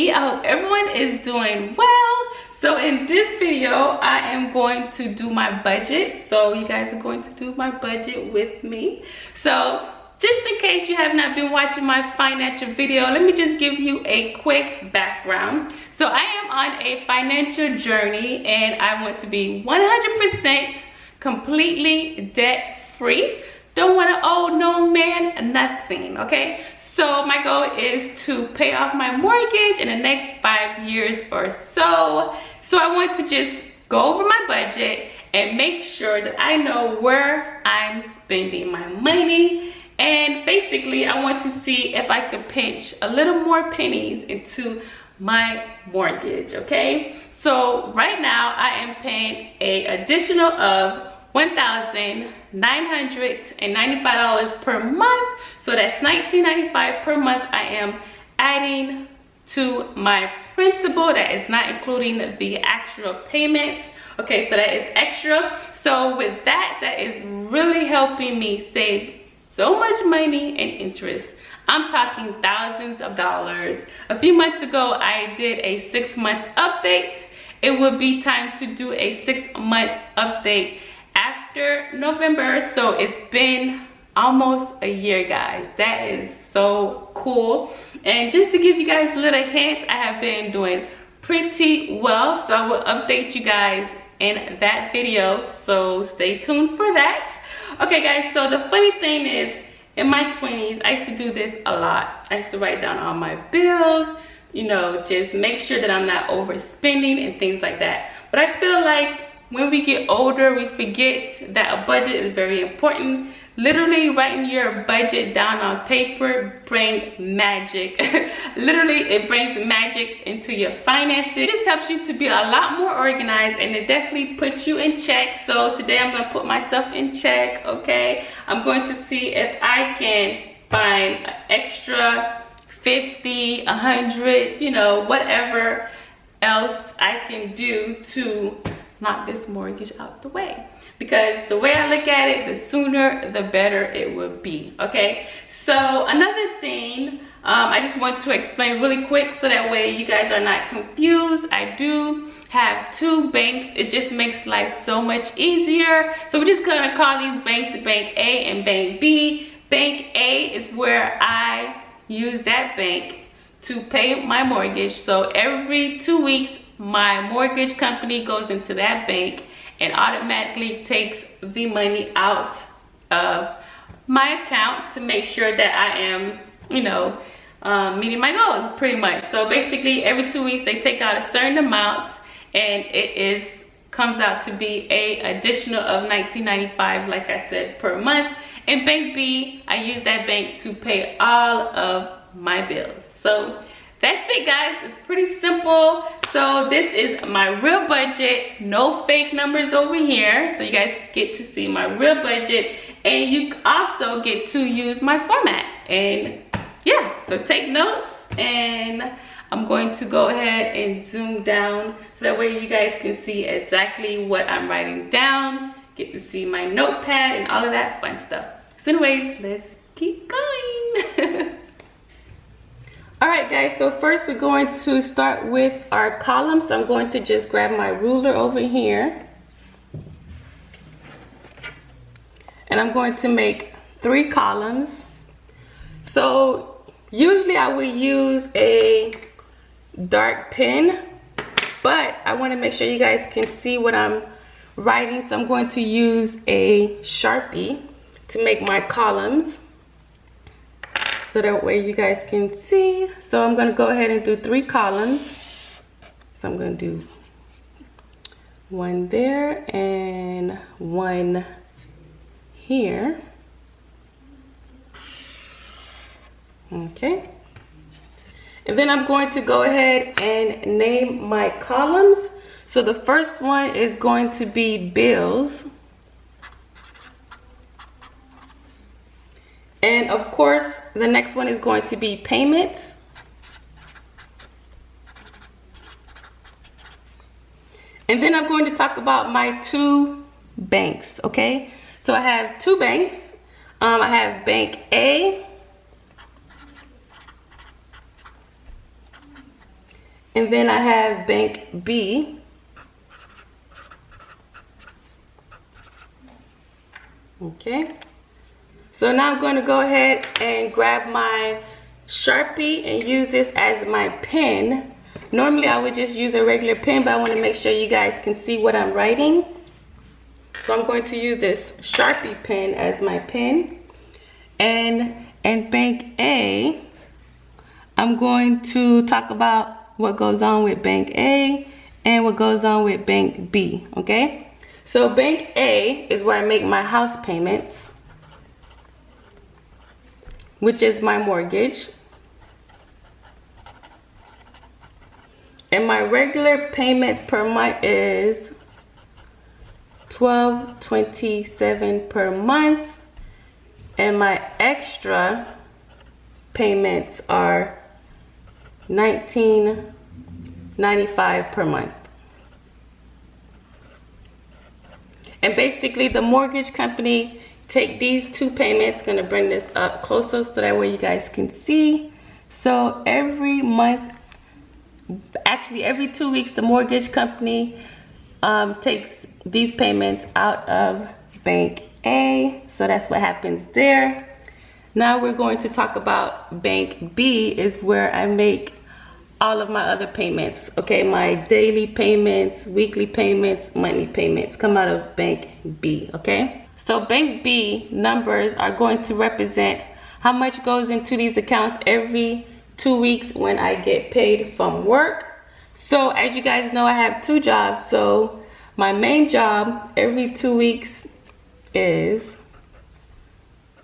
everybody. I hope everyone is doing well. So in this video, I am going to do my budget. So you guys are going to do my budget with me. So just in case you have not been watching my financial video, let me just give you a quick background. So I am on a financial journey and I want to be 100% completely debt free. Don't want to owe no man nothing, okay? So my goal is to pay off my mortgage in the next 5 years or so. So I want to just go over my budget and make sure that I know where I'm spending my money. And basically I want to see if I could pinch a little more pennies into my mortgage, okay? So right now I am paying an additional of $1,995 per month. So that's $19.95 per month I am adding to my principal. That is not including the actual payments. Okay, so that is extra. So with that, that is really helping me save so much money and interest. I'm talking thousands of dollars. A few months ago, I did a 6 month update. It would be time to do a 6 month update after November. So it's been almost a year, guys. That is so cool. And just to give you guys a little hint, I have been doing pretty well. So I will update you guys in that video. So stay tuned for that. Okay guys, so the funny thing is, in my 20s, I used to do this a lot. I used to write down all my bills, you know, just make sure that I'm not overspending and things like that. But I feel like when we get older, we forget that a budget is very important. Literally writing your budget down on paper brings magic. Literally, it brings magic into your finances. It just helps you to be a lot more organized, and it definitely puts you in check. So today I'm gonna put myself in check, okay? I'm going to see if I can find an extra 50, 100, you know, whatever else I can do to knock this mortgage out the way. Because the way I look at it, the sooner the better it would be, okay? So another thing, I just want to explain really quick so that way you guys are not confused. I do have 2 banks. It just makes life so much easier. So we're just gonna call these banks Bank A and Bank B. Bank A is where I use that bank to pay my mortgage. So every 2 weeks, my mortgage company goes into that bank and automatically takes the money out of my account to make sure that I am, you know, meeting my goals pretty much. So basically every 2 weeks they take out a certain amount, and it comes out to be a additional of $19.95, like I said, per month. And Bank B, I use that bank to pay all of my bills. So that's it, guys. It's pretty simple. So this is my real budget, no fake numbers over here. So you guys get to see my real budget, and you also get to use my format. And yeah, so take notes, and I'm going to go ahead and zoom down so that way you guys can see exactly what I'm writing down, get to see my notepad and all of that fun stuff. So anyways, let's keep going. Alright guys, so first we're going to start with our columns. So I'm going to just grab my ruler over here. And I'm going to make 3 columns. So usually I would use a dark pen, but I want to make sure you guys can see what I'm writing. So I'm going to use a Sharpie to make my columns, so that way you guys can see. So I'm going to go ahead and do 3 columns. So I'm going to do 1 there and 1 here. Okay. And then I'm going to go ahead and name my columns. So the first one is going to be bills. And of course, the next one is going to be payments. And then I'm going to talk about my 2 banks, okay? So I have 2 banks. I have Bank A And then I have Bank B. Okay. So now I'm going to go ahead and grab my Sharpie and use this as my pen. Normally I would just use a regular pen, but I want to make sure you guys can see what I'm writing. So I'm going to use this Sharpie pen as my pen. And in Bank A, I'm going to talk about what goes on with Bank A and what goes on with Bank B, okay? So Bank A is where I make my house payments, which is my mortgage. And my regular payments per month is $12.27 per month. And my extra payments are $19.95 per month. And basically the mortgage company take these two payments, gonna bring this up closer so that way you guys can see. So every month, actually every 2 weeks, the mortgage company takes these payments out of Bank A. So that's what happens there. Now we're going to talk about Bank B, is where I make all of my other payments. Okay, my daily payments, weekly payments, monthly payments come out of Bank B, okay? So Bank B numbers are going to represent how much goes into these accounts every 2 weeks when I get paid from work. So as you guys know, I have 2 jobs. So my main job every 2 weeks is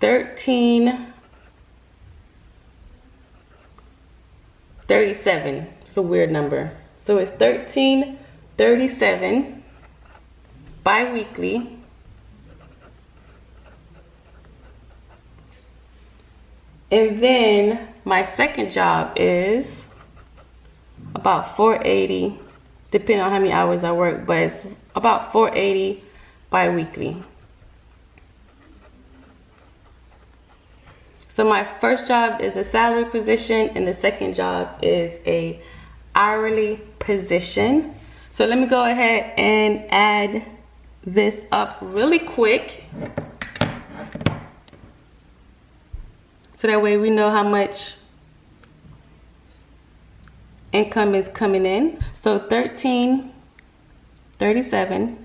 $13.37. It's a weird number. So it's $13.37 bi-weekly. And then my second job is about $4.80, depending on how many hours I work, but it's about $4.80 bi-weekly. So my first job is a salary position and the second job is a hourly position. So let me go ahead and add this up really quick, so that way we know how much income is coming in. So $13.37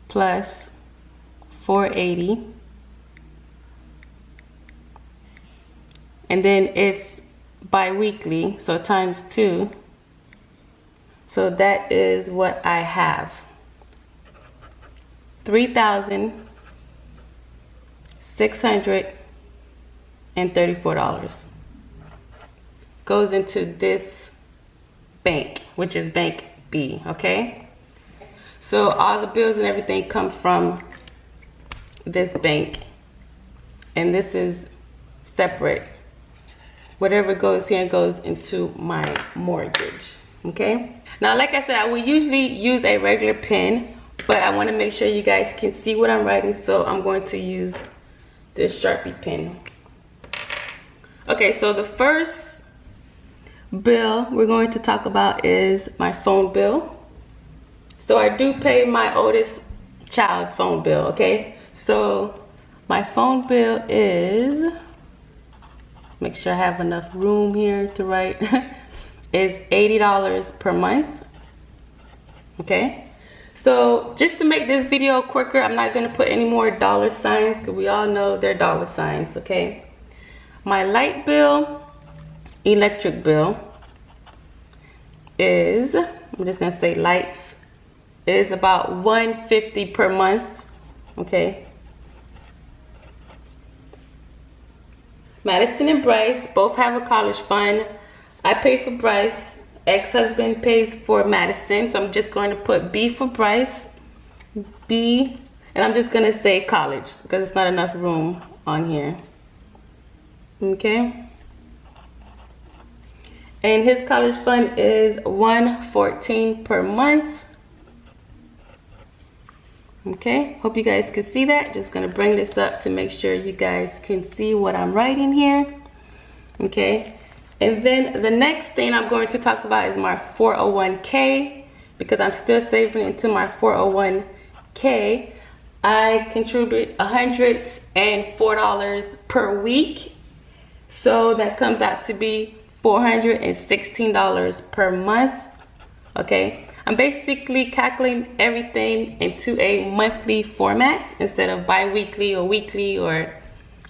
plus $4.80. And then it's bi-weekly, so times 2. So that is what I have. $3,634 goes into this bank, which is Bank B, okay? So all the bills and everything come from this bank, and this is separate. Whatever goes here goes into my mortgage, okay? Now, like I said, I will usually use a regular pen, but I want to make sure you guys can see what I'm writing, so I'm going to use this Sharpie pen. Okay, so the first bill we're going to talk about is my phone bill. So I do pay my oldest child phone bill, okay? So my phone bill is, make sure I have enough room here to write, is $80 per month, okay? So just to make this video quicker, I'm not gonna put any more dollar signs because we all know they're dollar signs, okay? My light bill, electric bill is, I'm just gonna say lights, is about $150 per month, okay? Madison and Bryce both have a college fund. I pay for Bryce. Ex-husband pays for Madison. So I'm just going to put B for Bryce. B. And I'm just going to say college because it's not enough room on here. Okay. And his college fund is $114 per month. Okay, hope you guys can see that. Just gonna bring this up to make sure you guys can see what I'm writing here. Okay, And then the next thing I'm going to talk about is my 401k, because I'm still saving into my 401k. I contribute $104 per week. So that comes out to be $416 per month. Okay, I'm basically calculating everything into a monthly format instead of bi-weekly or weekly, or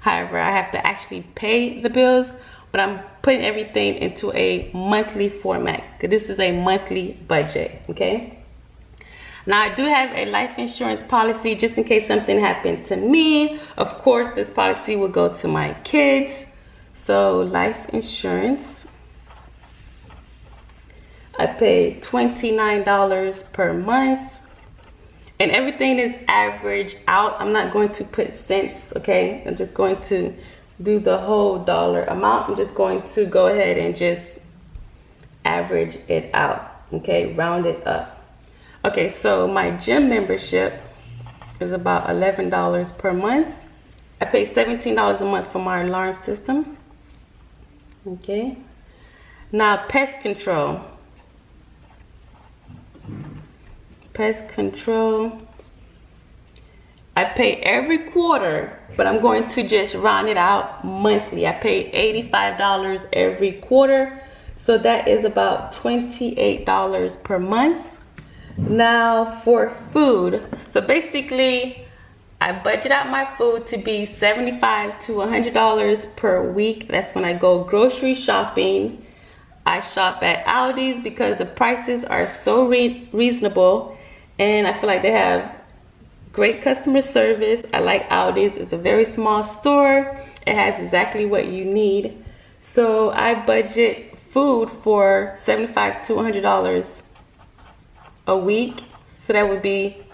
however I have to actually pay the bills. But I'm putting everything into a monthly format because this is a monthly budget. Okay, now I do have a life insurance policy just in case something happened to me. Of course, this policy will go to my kids. So life insurance, I pay $29 per month, and everything is averaged out. I'm not going to put cents, okay? I'm just going to do the whole dollar amount. I'm just going to go ahead and just average it out, okay? Round it up. Okay, so my gym membership is about $11 per month. I pay $17 a month for my alarm system. Okay, now pest control. I pay every quarter, but I'm going to just round it out monthly. I pay $85 every quarter, so that is about $28 per month. Now for food, so basically I budget out my food to be $75 to $100 per week. That's when I go grocery shopping. I shop at Aldi's because the prices are so reasonable, and I feel like they have great customer service. I like Aldi's. It's a very small store. It has exactly what you need. So I budget food for $75 to $100 a week. So that would be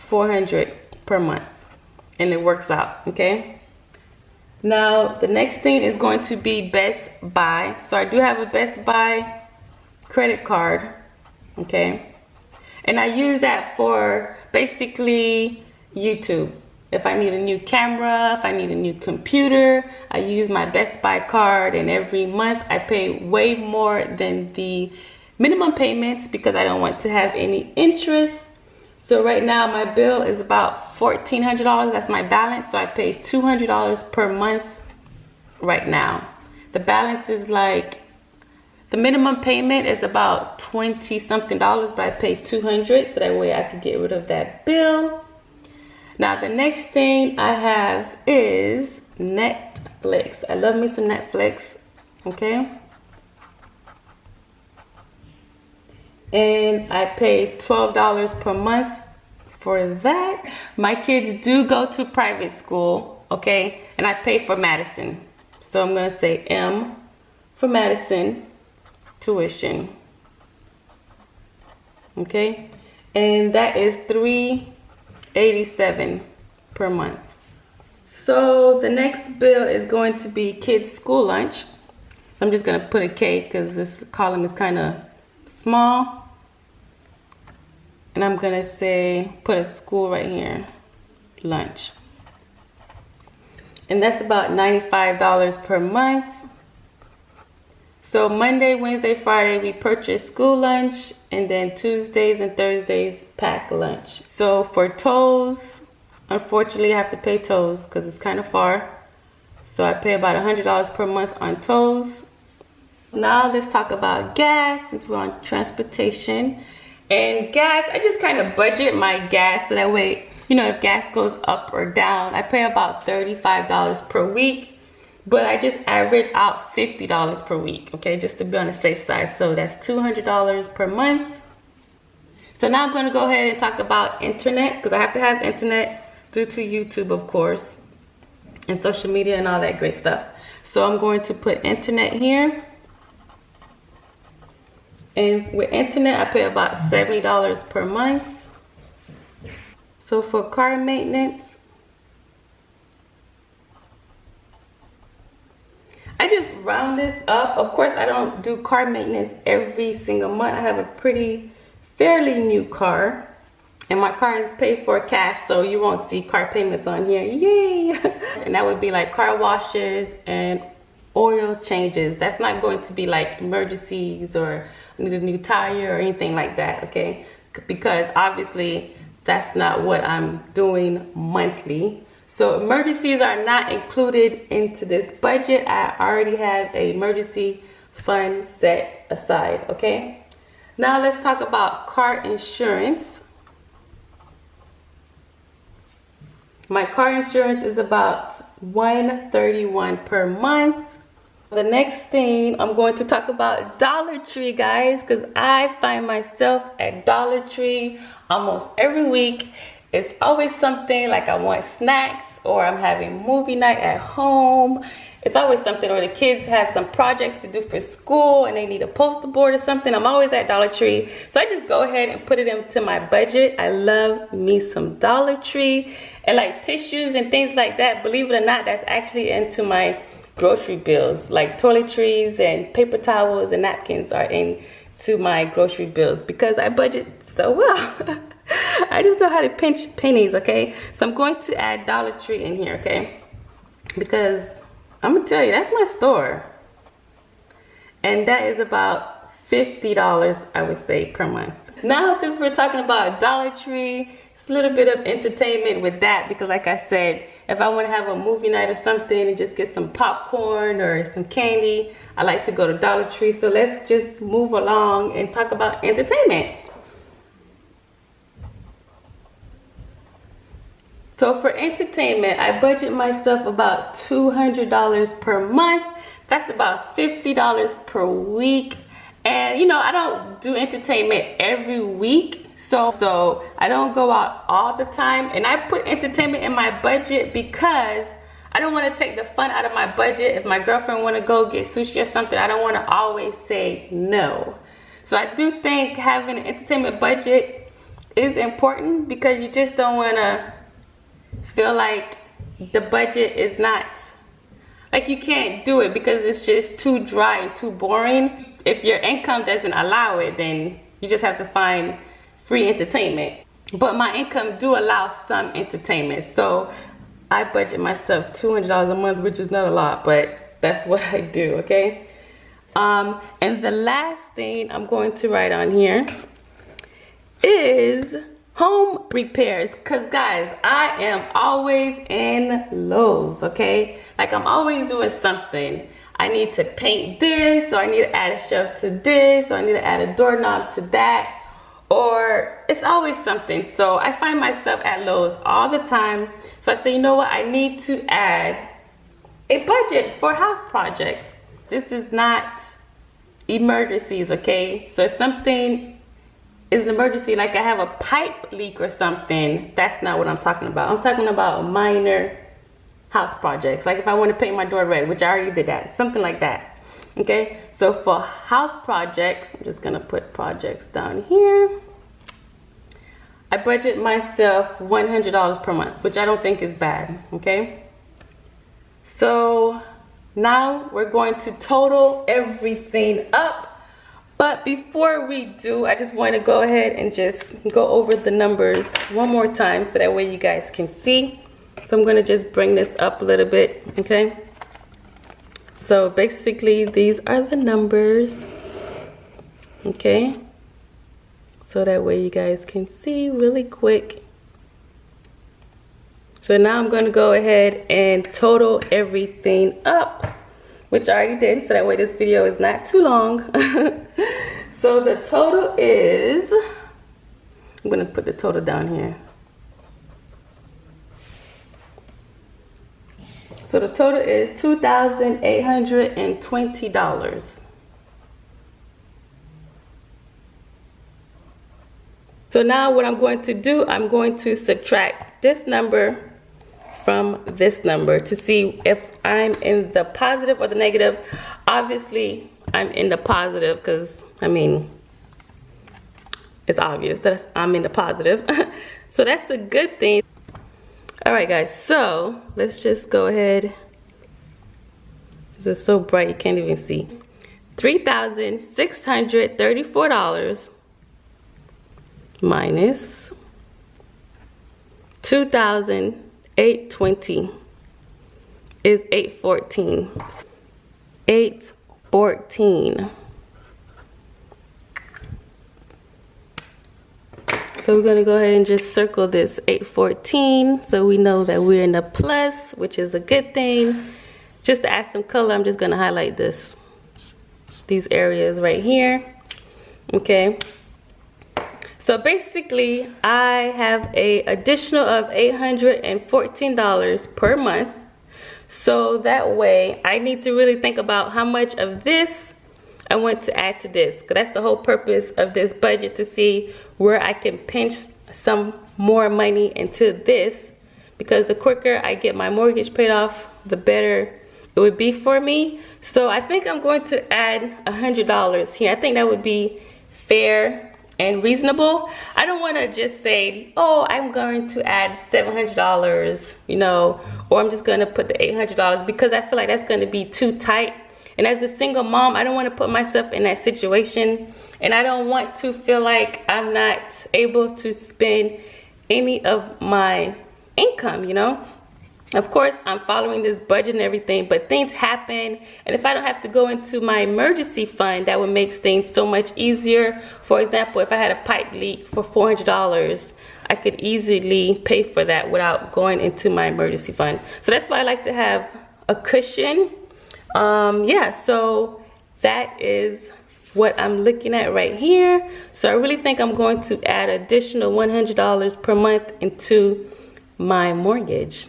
$400 per month. And it works out, okay? Now, the next thing is going to be Best Buy. So I do have a Best Buy credit card, okay? And I use that for basically YouTube. If I need a new camera, if I need a new computer, I use my Best Buy card, and every month I pay way more than the minimum payments because I don't want to have any interest. So right now my bill is about $1,400. That's my balance. So I pay $200 per month right now. The balance is like, the minimum payment is about 20 something dollars, but I pay $200, so that way I can get rid of that bill. Now the next thing I have is Netflix. I love me some Netflix, okay? And I pay $12 per month for that. My kids do go to private school, okay? And I pay for Madison. So I'm gonna say M for Madison tuition, okay? And that is $387 per month. So the next bill is going to be kids' school lunch. So I'm just gonna put a K because this column is kind of small. And I'm gonna say, put a school right here, lunch. And that's about $95 per month. So Monday, Wednesday, Friday, we purchase school lunch, and then Tuesdays and Thursdays, pack lunch. So for tolls, unfortunately I have to pay tolls because it's kind of far. So I pay about $100 per month on tolls. Now let's talk about gas, since we're on transportation. And gas, I just kind of budget my gas so that way, you know, if gas goes up or down, I pay about $35 per week, but I just average out $50 per week, okay, just to be on the safe side. So that's $200 per month. So now I'm going to go ahead and talk about internet, because I have to have internet due to YouTube, of course, and social media and all that great stuff. So I'm going to put internet here. And with internet, I pay about $70 per month. So for car maintenance, I just round this up. Of course, I don't do car maintenance every single month. I have a fairly new car. And my car is paid for cash, so you won't see car payments on here. Yay! And that would be like car washes and oil changes. That's not going to be like emergencies or I need a new tire or anything like that, okay? Because obviously that's not what I'm doing monthly. So emergencies are not included into this budget. I already have an emergency fund set aside, okay? Now let's talk about car insurance. My car insurance is about $131 per month. The next thing I'm going to talk about Dollar Tree, guys, because I find myself at Dollar Tree almost every week. It's always something like I want snacks or I'm having movie night at home. It's always something, or the kids have some projects to do for school and they need a poster board or something. I'm always at Dollar Tree. So I just go ahead and put it into my budget. I love me some Dollar Tree. And like tissues and things like that, believe it or not, that's actually into my grocery bills. Like toiletries and paper towels and napkins are into my grocery bills because I budget so well. I just know how to pinch pennies, okay? So I'm going to add Dollar Tree in here, okay? Because I'm gonna tell you, that's my store. And that is about $50, I would say, per month. Now, since we're talking about Dollar Tree, it's a little bit of entertainment with that because like I said, if I want to have a movie night or something and just get some popcorn or some candy, I like to go to Dollar Tree. So let's just move along and talk about entertainment. So for entertainment, I budget myself about $200 per month. That's about $50 per week. And you know, I don't do entertainment every week. So I don't go out all the time. And I put entertainment in my budget because I don't want to take the fun out of my budget. If my girlfriend want to go get sushi or something, I don't want to always say no. So I do think having an entertainment budget is important because you just don't want to feel like the budget is not, like you can't do it because it's just too dry and too boring. If your income doesn't allow it, then you just have to find free entertainment. But my income do allow some entertainment. So I budget myself $200 a month, which is not a lot, but that's what I do, okay? And the last thing I'm going to write on here is home repairs. Because guys, I am always in Lowe's, okay? Like I'm always doing something. I need to paint this, or I need to add a shelf to this, or I need to add a doorknob to that, or it's always something. So I find myself at Lowe's all the time. So I say, you know what, I need to add a budget for house projects. This is not emergencies, okay? So if something is an emergency, like I have a pipe leak or something, that's not what I'm talking about. I'm talking about minor house projects. Like if I want to paint my door red, which I already did that, something like that. Okay, so for house projects, I'm just gonna put projects down here. I budget myself $100 per month, which I don't think is bad, okay? So now we're going to total everything up. But before we do, I just want to go ahead and just go over the numbers one more time so that way you guys can see. So I'm going to just bring this up a little bit, okay? So basically these are the numbers, okay? So that way you guys can see really quick. So now I'm going to go ahead and total everything up, which I already did, so that way this video is not too long. So the total is, I'm going to put the total down here. So the total is $2,820. So now what I'm going to do, I'm going to subtract this number from this number to see if I'm in the positive or the negative. Obviously, I'm in the positive because, I mean, it's obvious that I'm in the positive. So that's a good thing. All right, guys, so let's just go ahead. This is so bright you can't even see. $3,634 minus $2,820 is $814. 814. So we're going to go ahead and just circle this 814 so we know that we're in the plus, which is a good thing. Just to add some color, I'm just going to highlight these areas right here. Okay. So basically, I have a additional of $814 per month. So that way, I need to really think about how much of this I want to add to this, because that's the whole purpose of this budget, to see where I can pinch some more money into this, because the quicker I get my mortgage paid off, the better it would be for me. So I think I'm going to add $100 here. I think that would be fair and reasonable. I don't want to just say, oh, I'm going to add $700, you know, or I'm just going to put the $800, because I feel like that's going to be too tight. And as a single mom, I don't want to put myself in that situation. And I don't want to feel like I'm not able to spend any of my income, you know. Of course, I'm following this budget and everything, but things happen. And if I don't have to go into my emergency fund, that would make things so much easier. For example, if I had a pipe leak for $400, I could easily pay for that without going into my emergency fund. So that's why I like to have a cushion. Yeah, so that is what I'm looking at right here. So I really think I'm going to add additional $100 per month into my mortgage.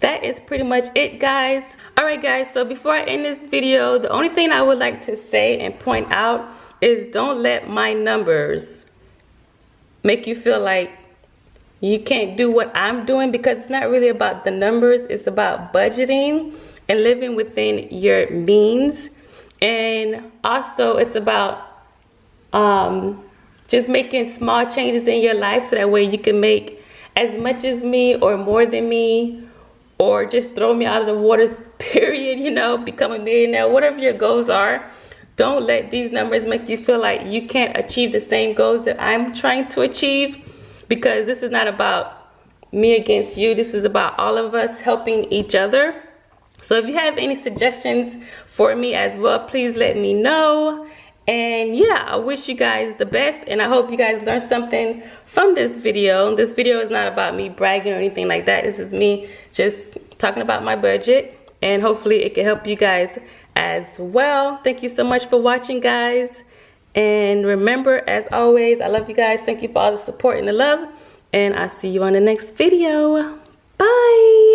That is pretty much it, guys. All right, guys, so before I end this video, the only thing I would like to say and point out is don't let my numbers make you feel like you can't do what I'm doing, because it's not really about the numbers. It's about budgeting and living within your means. And also it's about just making small changes in your life, so that way you can make as much as me or more than me, or just throw me out of the waters, period, you know, become a millionaire, whatever your goals are. Don't let these numbers make you feel like you can't achieve the same goals that I'm trying to achieve, because this is not about me against you. This is about all of us helping each other. So if you have any suggestions for me as well, please let me know. And yeah, I wish you guys the best, and I hope you guys learned something from this video. This video is not about me bragging or anything like that. This is me just talking about my budget, and hopefully it can help you guys as well. Thank you so much for watching, guys. And remember, as always, I love you guys. Thank you for all the support and the love, and I'll see you on the next video. Bye.